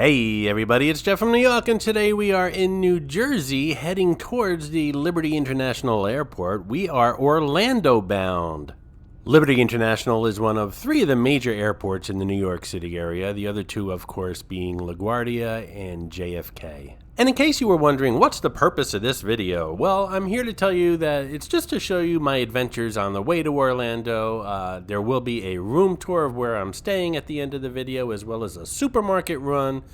Hey everybody, it's Jeff from New York, and today we are in New Jersey heading towards the Liberty International Airport. We are Orlando bound. Liberty International is one of three of the major airports in the New York City area, the other two of course being LaGuardia and JFK. And in case you were wondering what's the purpose of this video, well, I'm here to tell you that it's just to show you my adventures on the way to Orlando. There will be a room tour of where I'm staying at the end of the video, as well as a supermarket run.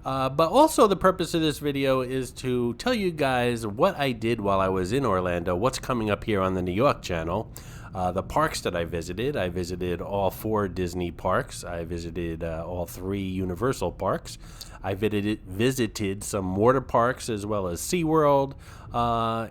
But also the purpose of this video is to tell you guys what I did while I was in Orlando, what's coming up here on the New York channel. The parks that I visited all 4 Disney parks. I visited all 3 Universal parks. I visited some water parks as well as SeaWorld,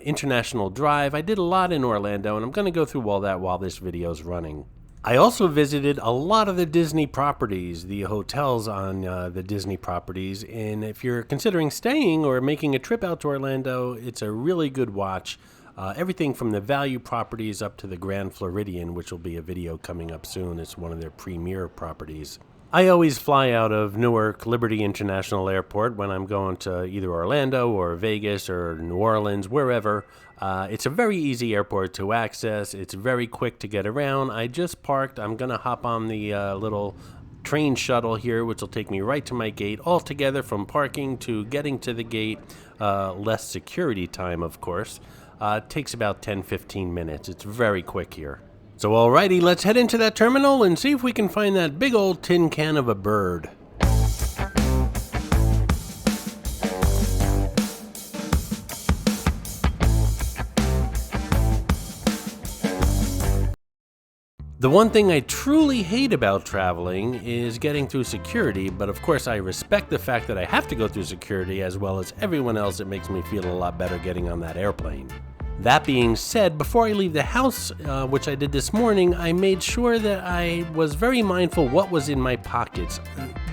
International Drive. I did a lot in Orlando, and I'm going to go through all that while this video is running. I also visited a lot of the Disney properties, the hotels on the Disney properties, and if you're considering staying or making a trip out to Orlando, it's a really good watch. Everything from the value properties up to the Grand Floridian, which will be a video coming up soon. It's one of their premier properties. I always fly out of Newark Liberty International Airport when I'm going to either Orlando or Vegas or New Orleans, wherever. It's a very easy airport to access. It's very quick to get around. I just parked. I'm going to hop on the little train shuttle here, which will take me right to my gate. Altogether, from parking to getting to the gate, less security time, of course. It takes about 10-15 minutes. It's very quick here. So alrighty, let's head into that terminal and see if we can find that big old tin can of a bird. The one thing I truly hate about traveling is getting through security, but of course I respect the fact that I have to go through security as well as everyone else. It makes me feel a lot better getting on that airplane. That being said, before I leave the house, which I did this morning, I made sure that I was very mindful what was in my pockets.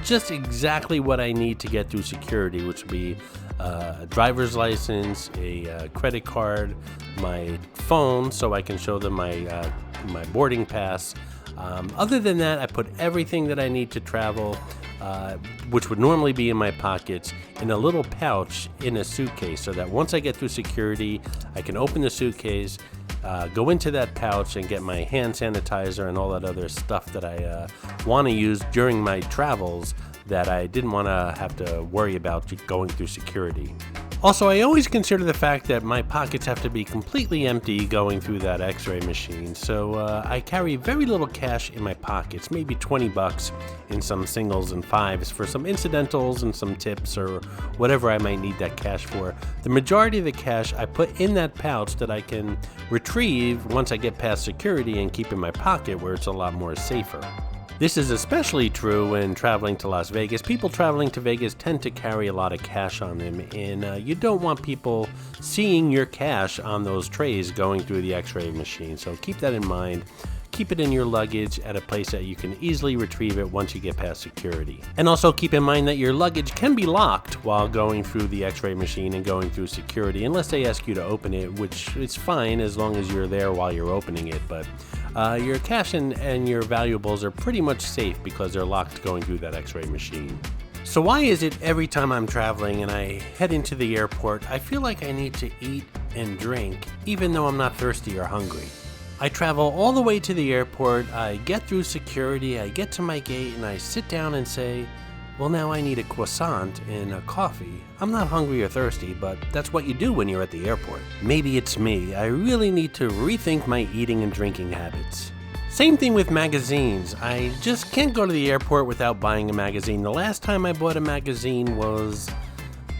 Just exactly what I need to get through security, which would be a driver's license, a credit card, my phone so I can show them my boarding pass. Other than that, I put everything that I need to travel, which would normally be in my pockets, in a little pouch in a suitcase, so that once I get through security, I can open the suitcase, go into that pouch and get my hand sanitizer and all that other stuff that I want to use during my travels that I didn't want to have to worry about going through security. Also, I always consider the fact that my pockets have to be completely empty going through that x-ray machine, so I carry very little cash in my pockets, maybe 20 bucks in some singles and fives for some incidentals and some tips or whatever I might need that cash for. The majority of the cash I put in that pouch that I can retrieve once I get past security and keep in my pocket where it's a lot more safer. This is especially true when traveling to Las Vegas. People traveling to Vegas tend to carry a lot of cash on them, and you don't want people seeing your cash on those trays going through the x-ray machine. So keep that in mind. Keep it in your luggage at a place that you can easily retrieve it once you get past security. And also keep in mind that your luggage can be locked while going through the x-ray machine and going through security, unless they ask you to open it, which is fine as long as you're there while you're opening it. But your cash and your valuables are pretty much safe because they're locked going through that x-ray machine. So why is it every time I'm traveling and I head into the airport, I feel like I need to eat and drink even though I'm not thirsty or hungry? I travel all the way to the airport, I get through security, I get to my gate, and I sit down and say, well, now I need a croissant and a coffee. I'm not hungry or thirsty, but that's what you do when you're at the airport. Maybe it's me. I really need to rethink my eating and drinking habits. Same thing with magazines. I just can't go to the airport without buying a magazine. The last time I bought a magazine was,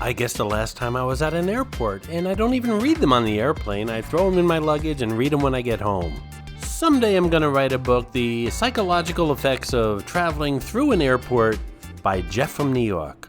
I guess, the last time I was at an airport, and I don't even read them on the airplane. I throw them in my luggage and read them when I get home. Someday I'm gonna write a book, The Psychological Effects of Traveling Through an Airport by Jeff from New York.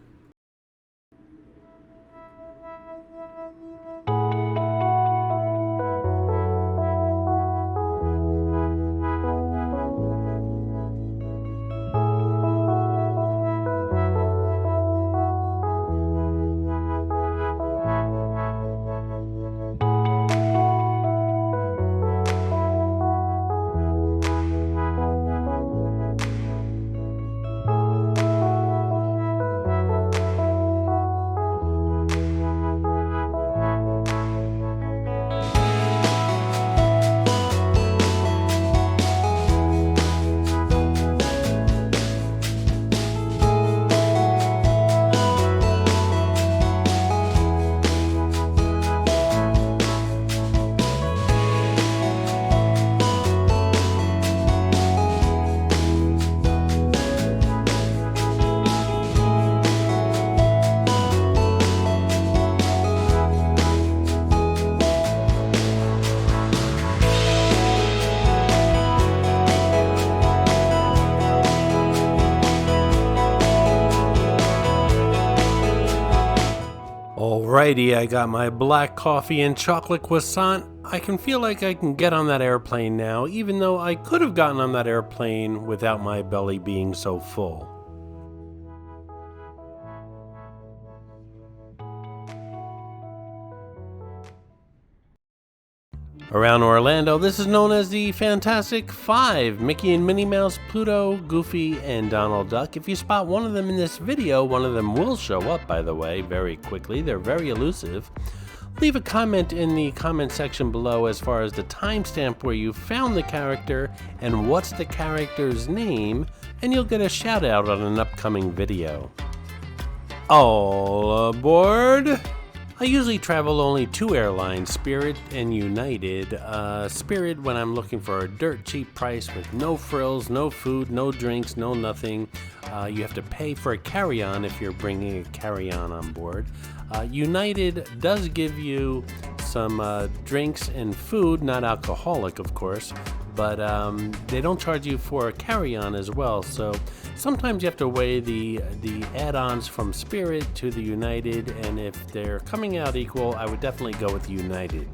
Alrighty, I got my black coffee and chocolate croissant. I can feel like I can get on that airplane now, even though I could have gotten on that airplane without my belly being so full. Around Orlando, this is known as the Fantastic Five: Mickey and Minnie Mouse, Pluto, Goofy, and Donald Duck. If you spot one of them in this video, one of them will show up, by the way, very quickly. They're very elusive. Leave a comment in the comment section below as far as the timestamp where you found the character and what's the character's name, and you'll get a shout out on an upcoming video. All aboard! I usually travel only two airlines, Spirit and United. Spirit when I'm looking for a dirt cheap price with no frills, no food, no drinks, no nothing. You have to pay for a carry-on if you're bringing a carry-on on board. United does give you some drinks and food, not alcoholic of course, but they don't charge you for a carry-on as well, so sometimes you have to weigh the add-ons from Spirit to the United, and if they're coming out equal, I would definitely go with United.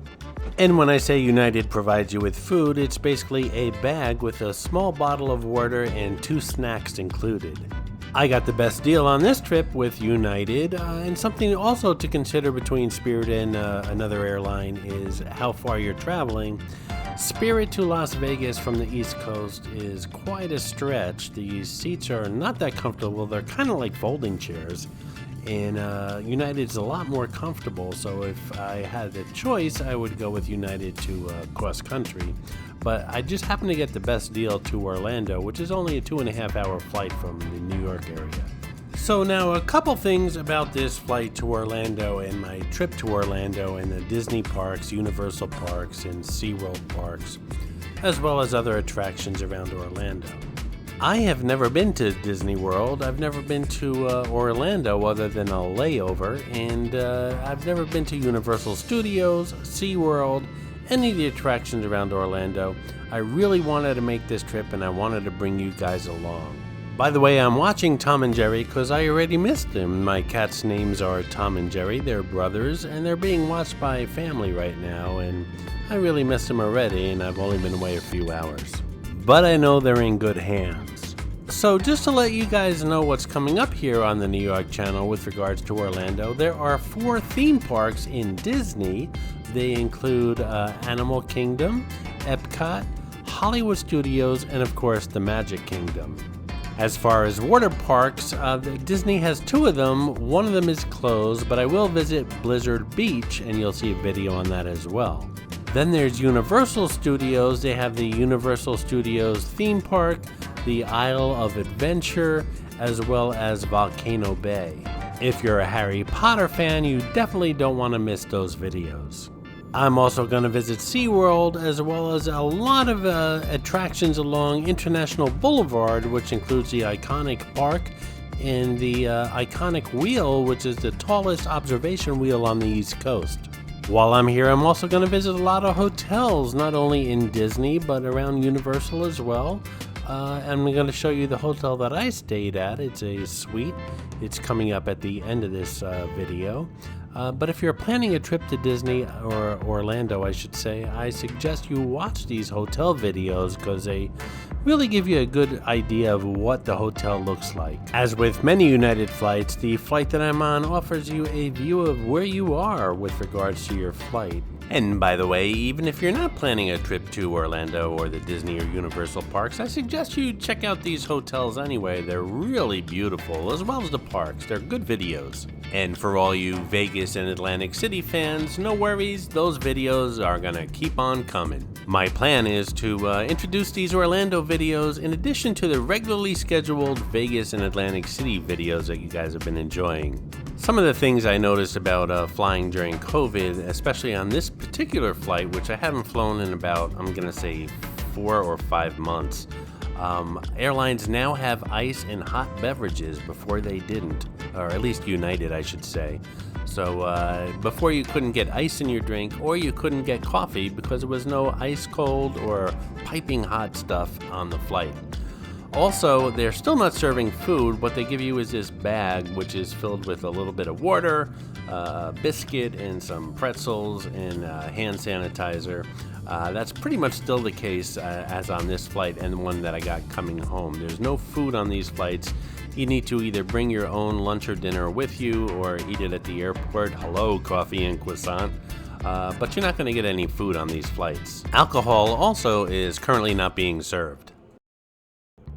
And when I say United provides you with food, it's basically a bag with a small bottle of water and 2 snacks included. I got the best deal on this trip with United, and something also to consider between Spirit and another airline is how far you're traveling. Spirit to Las Vegas from the East Coast is quite a stretch. The seats are not that comfortable. They're kind of like folding chairs. And United's a lot more comfortable, so if I had a choice, I would go with United to cross country. But I just happened to get the best deal to Orlando, which is only a 2.5-hour flight from the New York area. So now a couple things about this flight to Orlando and my trip to Orlando and the Disney parks, Universal parks, and SeaWorld parks, as well as other attractions around Orlando. I have never been to Disney World. I've never been to Orlando other than a layover, and I've never been to Universal Studios, SeaWorld, any of the attractions around Orlando. I really wanted to make this trip, and I wanted to bring you guys along. By the way, I'm watching Tom and Jerry because I already missed them. My cats' names are Tom and Jerry. They're brothers, and they're being watched by family right now, and I really missed them already, and I've only been away a few hours. But I know they're in good hands. So just to let you guys know what's coming up here on the New York channel with regards to Orlando, there are 4 theme parks in Disney. They include Animal Kingdom, Epcot, Hollywood Studios, and of course the Magic Kingdom. As far as water parks, Disney has 2 of them. One of them is closed, but I will visit Blizzard Beach, and you'll see a video on that as well. Then there's Universal Studios. They have the Universal Studios theme park, the Isle of Adventure, as well as Volcano Bay. If you're a Harry Potter fan, you definitely don't want to miss those videos. I'm also going to visit SeaWorld, as well as a lot of attractions along International Boulevard, which includes the iconic park and the iconic wheel, which is the tallest observation wheel on the East Coast. While I'm here, I'm also going to visit a lot of hotels, not only in Disney, but around Universal as well. I'm going to show you the hotel that I stayed at. It's a suite. It's coming up at the end of this video. But if you're planning a trip to Disney, or Orlando I should say, I suggest you watch these hotel videos because they really give you a good idea of what the hotel looks like. As with many United flights, the flight that I'm on offers you a view of where you are with regards to your flight. And by the way, even if you're not planning a trip to Orlando or the Disney or Universal parks, I suggest you check out these hotels anyway. They're really beautiful, as well as the parks. They're good videos. And for all you Vegas and Atlantic City fans, no worries, those videos are gonna keep on coming. My plan is to introduce these Orlando videos in addition to the regularly scheduled Vegas and Atlantic City videos that you guys have been enjoying. Some of the things I noticed about flying during COVID, especially on this particular flight, which I haven't flown in about, I'm gonna say 4 or 5 months. Airlines now have ice and hot beverages. Before they didn't, or at least United I should say. So before you couldn't get ice in your drink, or you couldn't get coffee because there was no ice cold or piping hot stuff on the flight. Also, they're still not serving food. What they give you is this bag, which is filled with a little bit of water, a biscuit, and some pretzels, and hand sanitizer. That's pretty much still the case as on this flight and the one that I got coming home. There's no food on these flights. You need to either bring your own lunch or dinner with you or eat it at the airport. Hello, coffee and croissant. But you're not going to get any food on these flights. Alcohol also is currently not being served.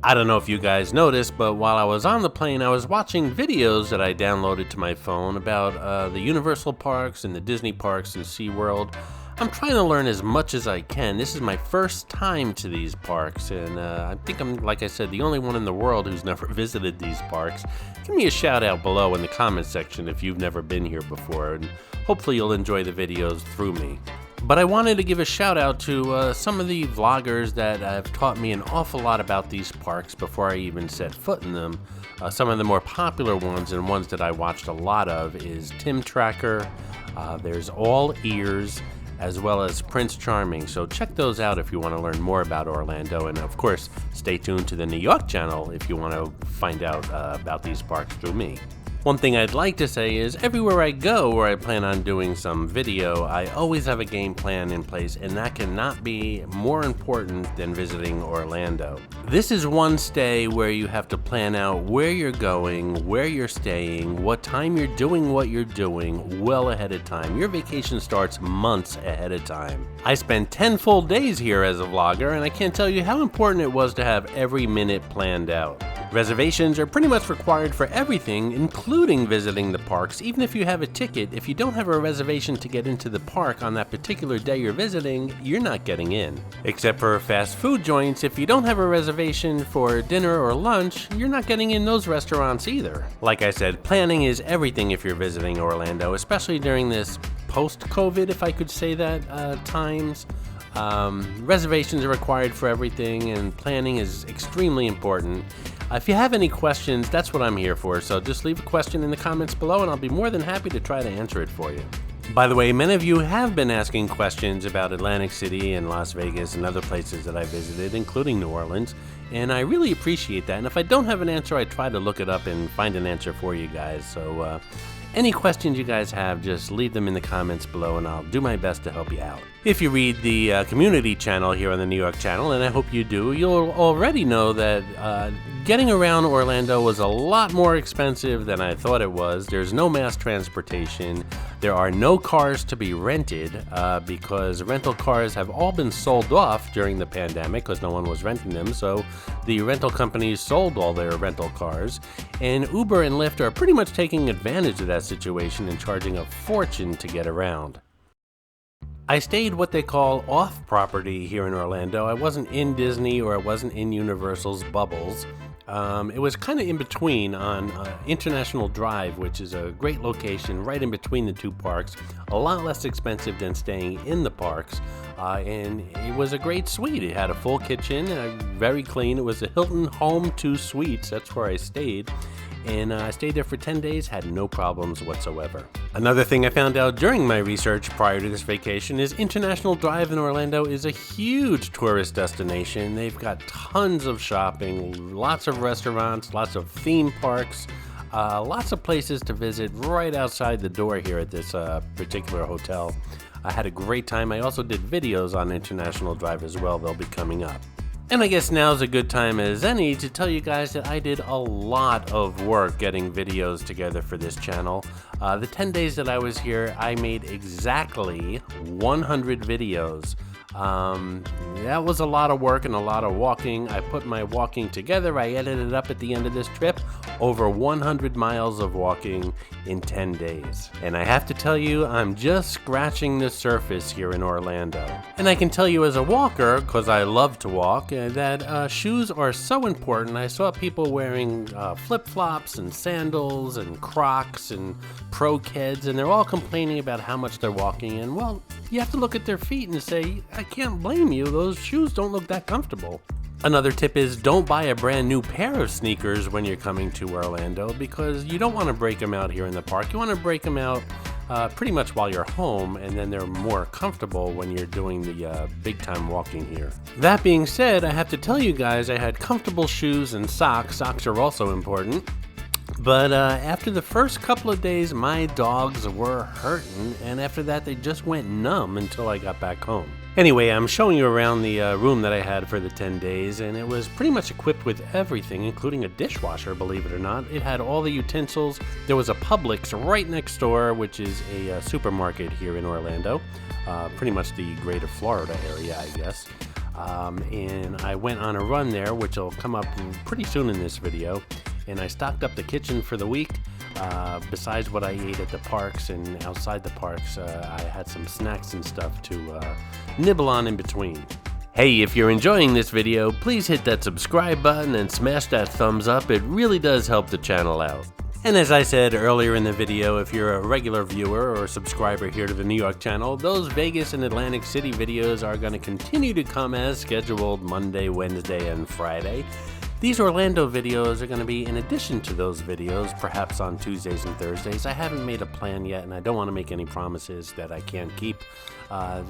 I don't know if you guys noticed, but while I was on the plane, I was watching videos that I downloaded to my phone about the Universal parks and the Disney parks and SeaWorld. I'm trying to learn as much as I can. This is my first time to these parks, and I think I'm, like I said, the only one in the world who's never visited these parks. Give me a shout out below in the comments section if you've never been here before, and hopefully you'll enjoy the videos through me. But I wanted to give a shout out to some of the vloggers that have taught me an awful lot about these parks before I even set foot in them. Some of the more popular ones and ones that I watched a lot of is Tim Tracker, there's All Ears, as well as Prince Charming. So check those out if you want to learn more about Orlando, and of course stay tuned to the New York channel if you want to find out about these parks through me. One thing I'd like to say is everywhere I go where I plan on doing some video, I always have a game plan in place, and that cannot be more important than visiting Orlando. This is one stay where you have to plan out where you're going, where you're staying, what time you're doing what you're doing well ahead of time. Your vacation starts months ahead of time. I spent 10 full days here as a vlogger, and I can't tell you how important it was to have every minute planned out. Reservations are pretty much required for everything, including visiting the parks. Even if you have a ticket, if you don't have a reservation to get into the park on that particular day you're visiting, you're not getting in. Except for fast food joints, if you don't have a reservation for dinner or lunch, you're not getting in those restaurants either. Like I said, planning is everything if you're visiting Orlando, especially during this post-COVID, if I could say that, times. Reservations are required for everything, and planning is extremely important. If you have any questions, that's what I'm here for, so just leave a question in the comments below and I'll be more than happy to try to answer it for you. By the way, many of you have been asking questions about Atlantic City and Las Vegas and other places that I visited, including New Orleans, and I really appreciate that. And if I don't have an answer, I try to look it up and find an answer for you guys. So any questions you guys have, just leave them in the comments below and I'll do my best to help you out. If you read the community channel here on the New York channel, and I hope you do, you'll already know that getting around Orlando was a lot more expensive than I thought it was. There's no mass transportation. There are no cars to be rented because rental cars have all been sold off during the pandemic because no one was renting them. So the rental companies sold all their rental cars, and Uber and Lyft are pretty much taking advantage of that situation and charging a fortune to get around. I stayed what they call off property here in Orlando. I wasn't in Disney or I wasn't in Universal's bubbles. It was kind of in between on International Drive, which is a great location right in between the two parks. A lot less expensive than staying in the parks. And it was a great suite. It had a full kitchen, very clean. It was a Hilton Home 2 Suites. That's where I stayed. And I stayed there for 10 days, had no problems whatsoever. Another thing I found out during my research prior to this vacation is International Drive in Orlando is a huge tourist destination. They've got tons of shopping, lots of restaurants, lots of theme parks, lots of places to visit right outside the door here at this particular hotel. I had a great time. I also did videos on International Drive as well. They'll be coming up. And I guess now's a good time as any to tell you guys that I did a lot of work getting videos together for this channel. The 10 days that I was here, I made exactly 100 videos. That was a lot of work and a lot of walking. I put my walking together. I edited it up at the end of this trip. Over 100 miles of walking in 10 days. And I have to tell you, I'm just scratching the surface here in Orlando. And I can tell you as a walker, because I love to walk, that shoes are so important. I saw people wearing flip-flops and sandals and Crocs and Pro Keds, and they're all complaining about how much they're walking in. Well, you have to look at their feet and say, I can't blame you, those shoes don't look that comfortable. Another tip is don't buy a brand new pair of sneakers when you're coming to Orlando because you don't want to break them out here in the park. You want to break them out pretty much while you're home, and then they're more comfortable when you're doing the big time walking here. That being said, I have to tell you guys I had comfortable shoes and socks. Socks are also important. But after the first couple of days, my dogs were hurting, and after that they just went numb until I got back home. Anyway, I'm showing you around the room that I had for the 10 days, and it was pretty much equipped with everything, including a dishwasher, believe it or not. It had all the utensils. There was a Publix right next door, which is a supermarket here in Orlando, pretty much the greater Florida area, I guess. And I went on a run there, which will come up pretty soon in this video. And I stocked up the kitchen for the week. Besides what I ate at the parks and outside the parks, I had some snacks and stuff to nibble on in between. Hey, if you're enjoying this video, please hit that subscribe button and smash that thumbs up. It really does help the channel out. And as I said earlier in the video, if you're a regular viewer or subscriber here to the New York channel, those Vegas and Atlantic City videos are going to continue to come as scheduled Monday, Wednesday, and Friday. These Orlando videos are going to be in addition to those videos, perhaps on Tuesdays and Thursdays. I haven't made a plan yet, and I don't want to make any promises that I can't keep.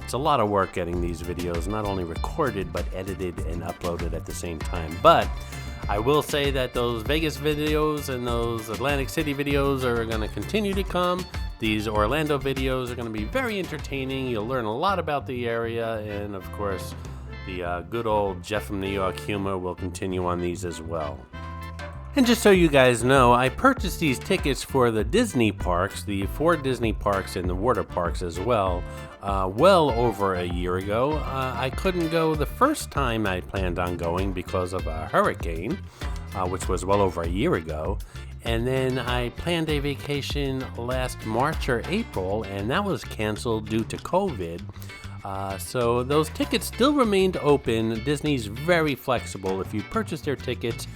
It's a lot of work getting these videos not only recorded, but edited and uploaded at the same time. But I will say that those Vegas videos and those Atlantic City videos are going to continue to come. These Orlando videos are going to be very entertaining. You'll learn a lot about the area, and of course, the good old Jeff from New York humor will continue on these as well. And just so you guys know, I purchased these tickets for the Disney parks, the 4 Disney parks and the water parks as well, well over a year ago. I couldn't go the first time I planned on going because of a hurricane, which was well over a year ago. And then I planned a vacation last March or April, and that was canceled due to COVID. So those tickets still remained open. Disney's very flexible. If you purchase their tickets,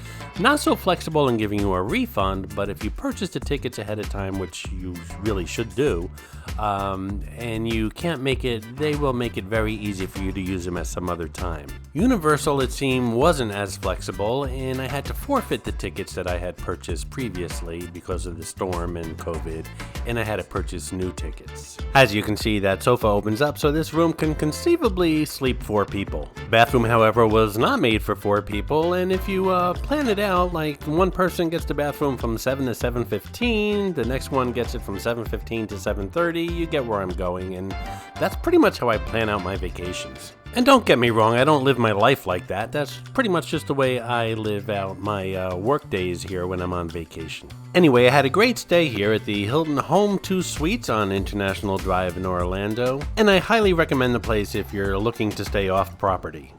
not so flexible in giving you a refund, but if you purchase the tickets ahead of time, which you really should do, and you can't make it, they will make it very easy for you to use them at some other time. Universal, it seemed, wasn't as flexible, and I had to forfeit the tickets that I had purchased previously because of the storm and COVID, and I had to purchase new tickets. As you can see, that sofa opens up, so this room can conceivably sleep 4 people. Bathroom, however, was not made for 4 people, and if you plan it out, like one person gets the bathroom from 7 to 7:15, the next one gets it from 7:15 to 7:30, you get where I'm going, and that's pretty much how I plan out my vacations. And don't get me wrong, I don't live my life like that. That's pretty much just the way I live out my work days here when I'm on vacation. Anyway, I had a great stay here at the Hilton Home 2 Suites on International Drive in Orlando, and I highly recommend the place if you're looking to stay off property.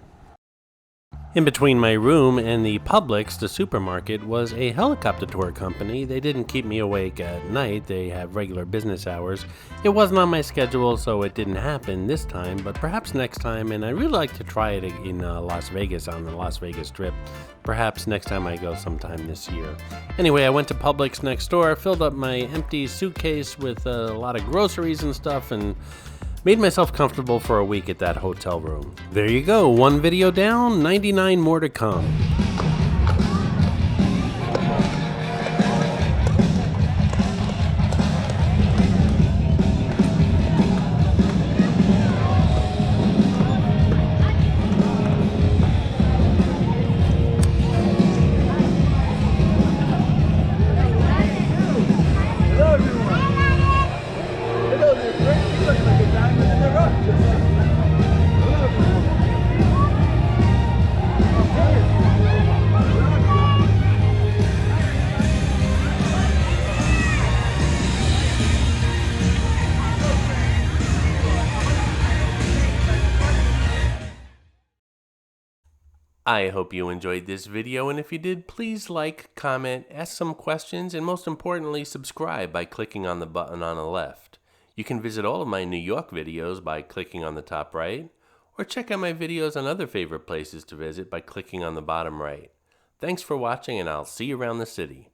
In between my room and the Publix, the supermarket, was a helicopter tour company. They didn't keep me awake at night. They have regular business hours. It wasn't on my schedule, so it didn't happen this time, but perhaps next time, and I'd really like to try it in Las Vegas on the Las Vegas Strip. Perhaps next time I go sometime this year. Anyway, I went to Publix next door, filled up my empty suitcase with a lot of groceries and stuff, and made myself comfortable for a week at that hotel room. There you go, 1 video down, 99 more to come. I hope you enjoyed this video, and if you did, please like, comment, ask some questions, and most importantly, subscribe by clicking on the button on the left. You can visit all of my New York videos by clicking on the top right, or check out my videos on other favorite places to visit by clicking on the bottom right. Thanks for watching, and I'll see you around the city.